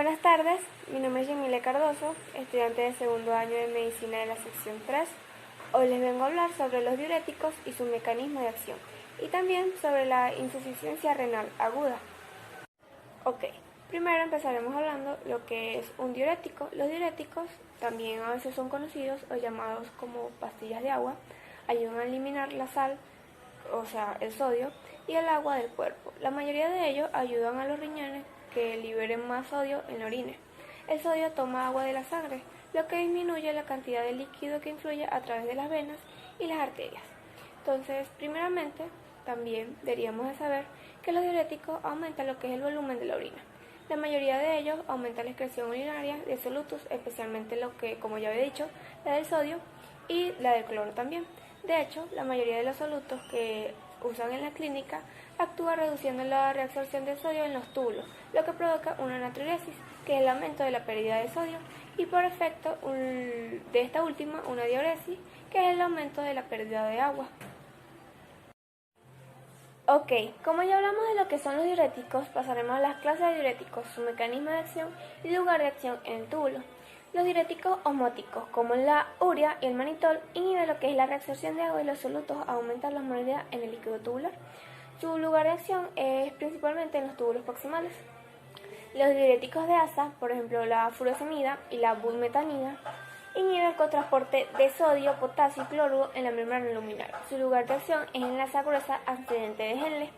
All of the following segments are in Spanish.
Buenas tardes, mi nombre es Yemile Cardoso, estudiante de segundo año de Medicina de la sección 3. Hoy les vengo a hablar sobre los diuréticos y su mecanismo de acción, y también sobre la insuficiencia renal aguda. Ok, primero empezaremos hablando lo que es un diurético. Los diuréticos, también a veces son conocidos o llamados como pastillas de agua, ayudan a eliminar la sal, o sea, el sodio, y el agua del cuerpo. La mayoría de ellos ayudan a los riñones que liberen más sodio en la orina. El sodio toma agua de la sangre, lo que disminuye la cantidad de líquido que influye a través de las venas y las arterias. Entonces, primeramente, también deberíamos de saber que los diuréticos aumentan lo que es el volumen de la orina. La mayoría de ellos aumentan la excreción urinaria de solutos, especialmente lo que, como ya había dicho, la del sodio y la del cloro también. De hecho, la mayoría de los solutos que usan en la clínica actúa reduciendo la reabsorción de sodio en los túbulos, lo que provoca una natriuresis, que es el aumento de la pérdida de sodio, y por efecto de esta última, una diuresis, que es el aumento de la pérdida de agua. Ok, como ya hablamos de lo que son los diuréticos, pasaremos a las clases de diuréticos, su mecanismo de acción y lugar de acción en el túbulo. Los diuréticos osmóticos, como la urea y el manitol, inhiben lo que es la reabsorción de agua y los solutos, aumentan la osmolaridad en el líquido tubular. Su lugar de acción es principalmente en los túbulos proximales. Los diuréticos de asa, por ejemplo la furosemida y la bumetanida, inhiben el cotransporte de sodio, potasio y cloruro en la membrana luminal. Su lugar de acción es en la sal gruesa ascendente de Henle.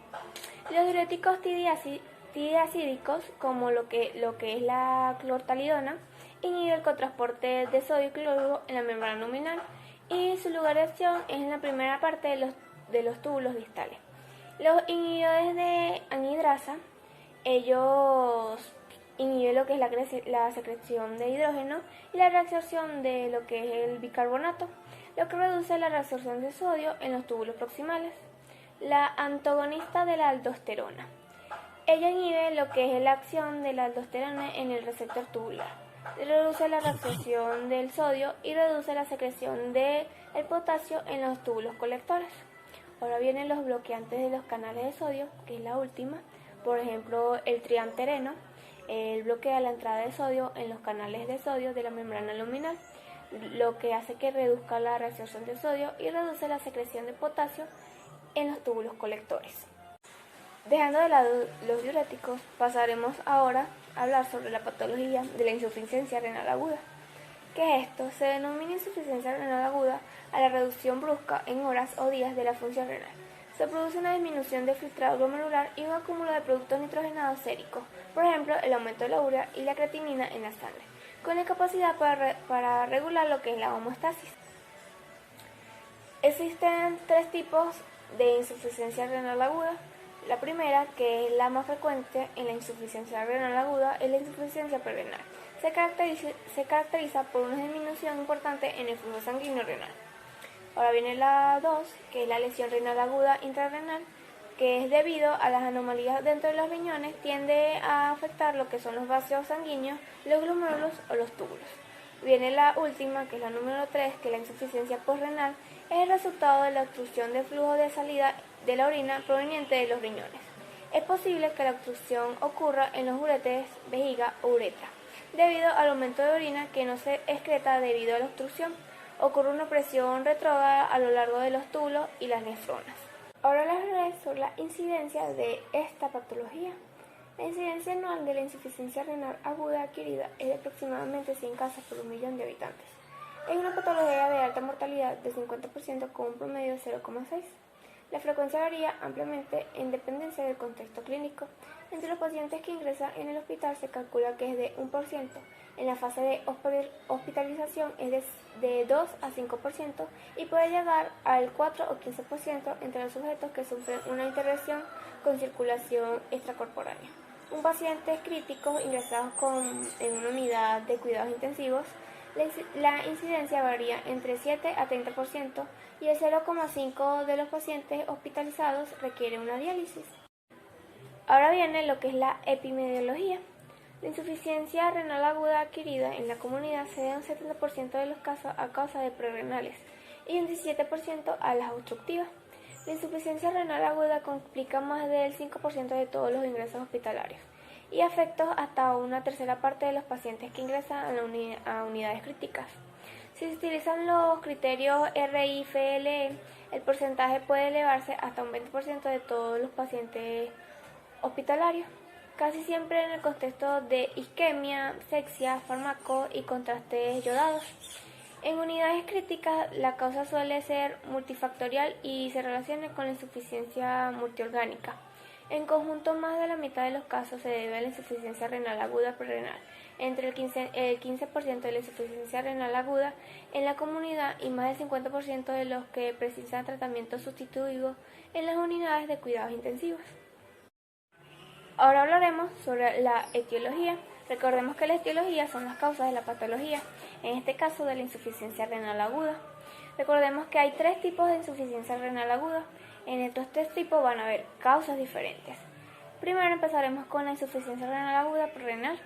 Los diuréticos tidiacídicos, como lo que es la clortalidona, inhibe el cotransporte de sodio y cloruro en la membrana luminal, y su lugar de acción es en la primera parte de los túbulos distales. Los inhibidores de anhidrasa, ellos inhiben lo que es la secreción de hidrógeno y la reabsorción de lo que es el bicarbonato, lo que reduce la reabsorción de sodio en los túbulos proximales. La antagonista de la aldosterona, ella inhibe lo que es la acción de la aldosterona en el receptor tubular, reduce la reabsorción del sodio y reduce la secreción del potasio en los túbulos colectores. Ahora vienen los bloqueantes de los canales de sodio, que es la última. Por ejemplo, el triamtereno, él bloquea la entrada de sodio en los canales de sodio de la membrana luminal, lo que hace que reduzca la reabsorción de sodio y reduce la secreción de potasio en los túbulos colectores. Dejando de lado los diuréticos, pasaremos ahora a hablar sobre la patología de la insuficiencia renal aguda. ¿Qué es esto? Se denomina insuficiencia renal aguda a la reducción brusca en horas o días de la función renal. Se produce una disminución del filtrado glomerular y un acúmulo de productos nitrogenados séricos, por ejemplo, el aumento de la urea y la creatinina en la sangre, con incapacidad para regular lo que es la homeostasis. Existen tres tipos de insuficiencia renal aguda. La primera, que es la más frecuente en la insuficiencia renal aguda, es la insuficiencia prerenal. Se caracteriza por una disminución importante en el flujo sanguíneo renal. Ahora viene la 2, que es la lesión renal aguda intrarrenal, que es debido a las anomalías dentro de los riñones, tiende a afectar lo que son los vasos sanguíneos, los glomérulos o los túbulos. Viene la última, que es la número 3, que es la insuficiencia postrenal, es el resultado de la obstrucción del flujo de salida de la orina proveniente de los riñones. Es posible que la obstrucción ocurra en los uretres, vejiga o uretra, debido al aumento de orina que no se excreta debido a la obstrucción. Ocurre una presión retrógrada a lo largo de los túbulos y las nefronas. Ahora les hablaré sobre la incidencia de esta patología. La incidencia anual de la insuficiencia renal aguda adquirida es de aproximadamente 100 casos por 1.000.000 de habitantes. Es una patología de alta mortalidad de 50% con un promedio de 0,6. La frecuencia varía ampliamente en dependencia del contexto clínico. Entre los pacientes que ingresan en el hospital se calcula que es de 1%. En la fase de hospitalización es de 2 a 5% y puede llegar al 4 o 15% entre los sujetos que sufren una intervención con circulación extracorpórrea. Un paciente crítico ingresado en una unidad de cuidados intensivos, la incidencia varía entre 7 a 30% y el 0,5% de los pacientes hospitalizados requiere una diálisis. Ahora viene lo que es la epidemiología. La insuficiencia renal aguda adquirida en la comunidad se da en un 70% de los casos a causa de prerrenales y un 17% a las obstructivas. La insuficiencia renal aguda complica más del 5% de todos los ingresos hospitalarios y afectos hasta una tercera parte de los pacientes que ingresan a unidades críticas. Si se utilizan los criterios RIFLE, el porcentaje puede elevarse hasta un 20% de todos los pacientes hospitalarios, casi siempre en el contexto de isquemia, sepsia, fármaco y contrastes yodados. En unidades críticas, la causa suele ser multifactorial y se relaciona con la insuficiencia multiorgánica. En conjunto, más de la mitad de los casos se debe a la insuficiencia renal aguda prerenal, entre el 15% de la insuficiencia renal aguda en la comunidad y más del 50% de los que precisan tratamiento sustitutivo en las unidades de cuidados intensivos. Ahora hablaremos sobre la etiología. Recordemos que la etiología son las causas de la patología, en este caso de la insuficiencia renal aguda. Recordemos que hay 3 tipos de insuficiencia renal aguda. En estos 3 tipos van a haber causas diferentes. Primero empezaremos con la insuficiencia renal aguda prerenal.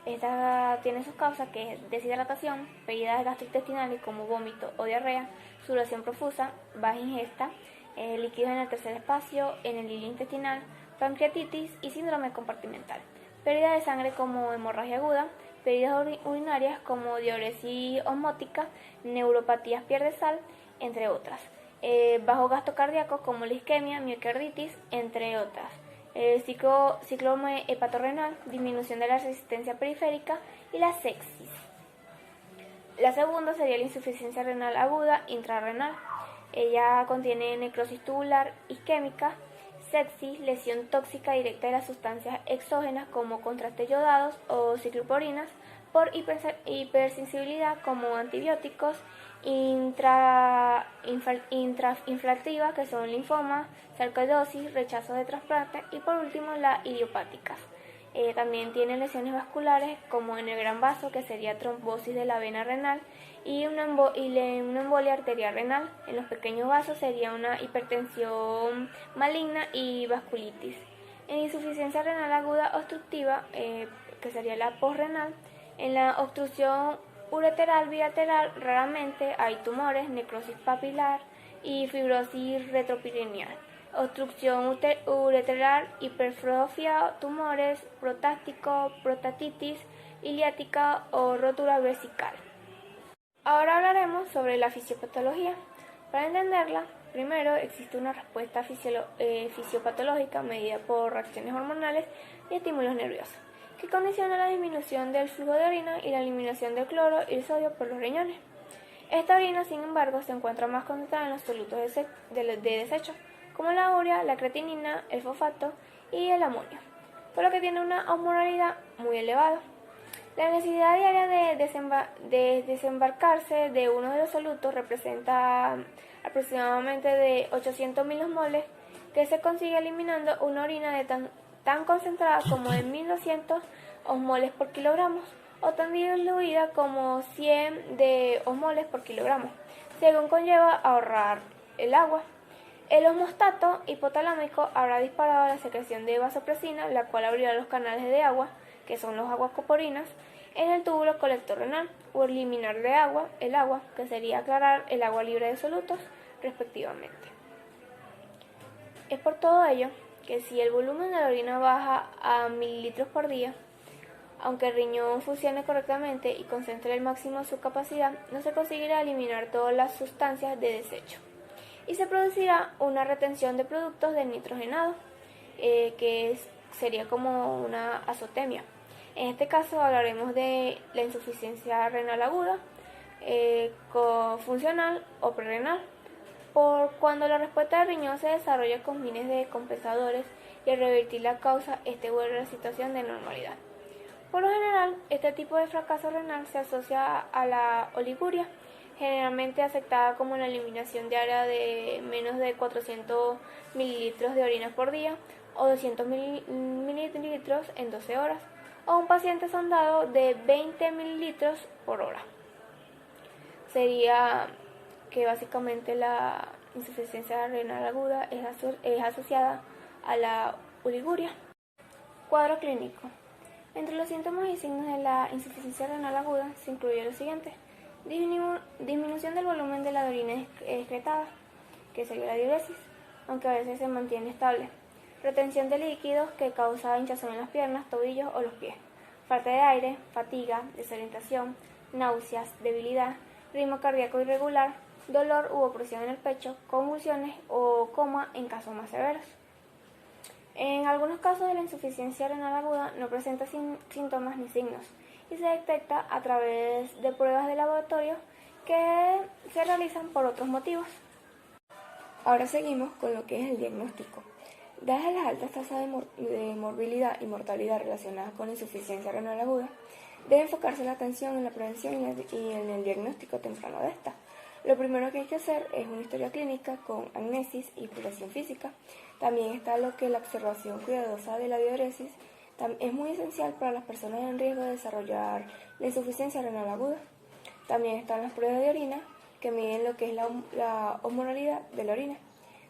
Esta tiene sus causas que es deshidratación, pérdidas gastrointestinales como vómito o diarrea, sudoración profusa, baja ingesta, líquidos en el tercer espacio, en el hilo intestinal, pancreatitis y síndrome compartimental. Pérdida de sangre como hemorragia aguda, pérdidas urinarias como diuresis osmótica, neuropatías pierde sal, entre otras. Bajo gasto cardíaco como la isquemia, miocarditis, entre otras. Ciclo hepatorrenal, disminución de la resistencia periférica y la sepsis. La segunda sería la insuficiencia renal aguda intrarrenal. Ella contiene necrosis tubular isquémica, sepsis, lesión tóxica directa de las sustancias exógenas como contrastes yodados o cicloporinas por hipersensibilidad como antibióticos, intrainflativa que son linfoma, sarcoidosis, rechazo de trasplante y por último la idiopática. También tiene lesiones vasculares como en el gran vaso que sería trombosis de la vena renal y una embolia arterial renal. En los pequeños vasos sería una hipertensión maligna y vasculitis. En insuficiencia renal aguda obstructiva, que sería la posrenal, en la obstrucción ureteral bilateral raramente hay tumores, necrosis papilar y fibrosis retroperineal. Obstrucción ureteral, hipertrofia, tumores, prostático, prostatitis iliática o rotura vesical. Ahora hablaremos sobre la fisiopatología. Para entenderla, primero existe una respuesta fisiopatológica medida por reacciones hormonales y estímulos nerviosos, que condiciona la disminución del flujo de orina y la eliminación del cloro y el sodio por los riñones. Esta orina, sin embargo, se encuentra más concentrada en los solutos de desecho, como la urea, la creatinina, el fosfato y el amonio, por lo que tiene una osmolaridad muy elevada. La necesidad diaria de desembarcarse de uno de los solutos representa aproximadamente de 800 milimoles, que se consigue eliminando una orina de tan concentrada como de 1200 osmoles por kilogramo o tan diluida como 100 de osmoles por kilogramo, según conlleva ahorrar el agua. El osmostato hipotalámico habrá disparado la secreción de vasopresina, la cual abrirá los canales de agua, que son los aguacoporinas, en el túbulo colector renal, o eliminar de agua, el agua, que sería aclarar el agua libre de solutos, respectivamente. Es por todo ello que si el volumen de la orina baja a mililitros por día, aunque el riñón funcione correctamente y concentre al máximo su capacidad, no se conseguirá eliminar todas las sustancias de desecho y se producirá una retención de productos del nitrogenado, sería como una azotemia. En este caso hablaremos de la insuficiencia renal aguda, funcional o prerenal, por cuando la respuesta del riñón se desarrolla con fines de compensadores y al revertir la causa, vuelve a la situación de normalidad. Por lo general, este tipo de fracaso renal se asocia a la oliguria, generalmente aceptada como la eliminación diaria de menos de 400 mililitros de orina por día o 200 mililitros en 12 horas, o un paciente sondado de 20 mililitros por hora. Sería que básicamente la insuficiencia renal aguda es asociada a la oliguria. Cuadro clínico. Entre los síntomas y signos de la insuficiencia renal aguda se incluye lo siguiente: disminución del volumen de la orina excretada, que sería la diuresis, aunque a veces se mantiene estable. retención de líquidos que causa hinchazón en las piernas, tobillos o los pies, falta de aire, fatiga, desorientación, náuseas, debilidad, ritmo cardíaco irregular, dolor u opresión en el pecho, convulsiones o coma en casos más severos. En algunos casos de la insuficiencia renal aguda no presenta síntomas ni signos y se detecta a través de pruebas de laboratorio que se realizan por otros motivos. Ahora seguimos con lo que es el diagnóstico. Dadas las altas tasas de morbilidad y mortalidad relacionadas con la insuficiencia renal aguda, debe enfocarse la atención en la prevención y en el diagnóstico temprano de esta. Lo primero que hay que hacer es una historia clínica con anamnesis y exploración física. También está lo que la observación cuidadosa de la diuresis es muy esencial para las personas en riesgo de desarrollar la insuficiencia renal aguda. También están las pruebas de orina que miden lo que es la osmolaridad de la orina.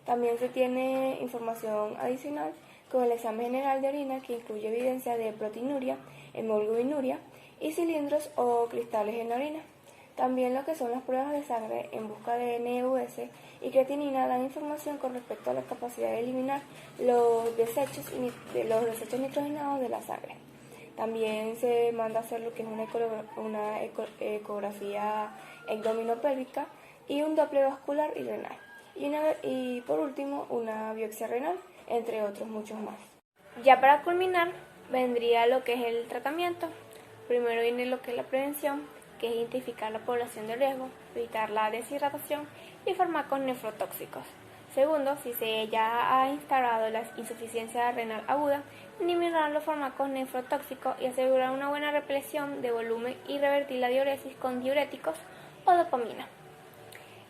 También se tiene información adicional con el examen general de orina que incluye evidencia de proteinuria, hemoglobinuria y cilindros o cristales en la orina. También lo que son las pruebas de sangre en busca de NEUS y creatinina dan información con respecto a la capacidad de eliminar los desechos nitrogenados de la sangre. También se manda a hacer lo que es una ecografía abdominopélvica y un doble vascular y renal. Y por último, una biopsia renal, entre otros muchos más. Ya para culminar, vendría lo que es el tratamiento. Primero viene lo que es la prevención, que es identificar la población de riesgo, evitar la deshidratación y fármacos nefrotóxicos. Segundo, si se ya ha instalado la insuficiencia renal aguda, eliminar los fármacos nefrotóxicos y asegurar una buena repleción de volumen y revertir la diuresis con diuréticos o dopamina.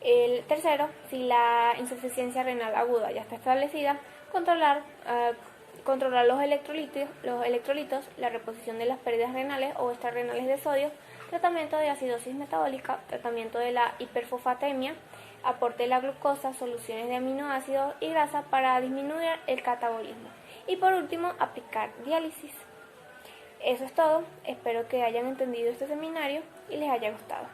El tercero, si la insuficiencia renal aguda ya está establecida, controlar los electrolitos, la reposición de las pérdidas renales o extrarrenales de sodio, tratamiento de acidosis metabólica, tratamiento de la hiperfosfatemia, aporte de la glucosa, soluciones de aminoácidos y grasa para disminuir el catabolismo. Y por último, aplicar diálisis. Eso es todo, espero que hayan entendido este seminario y les haya gustado.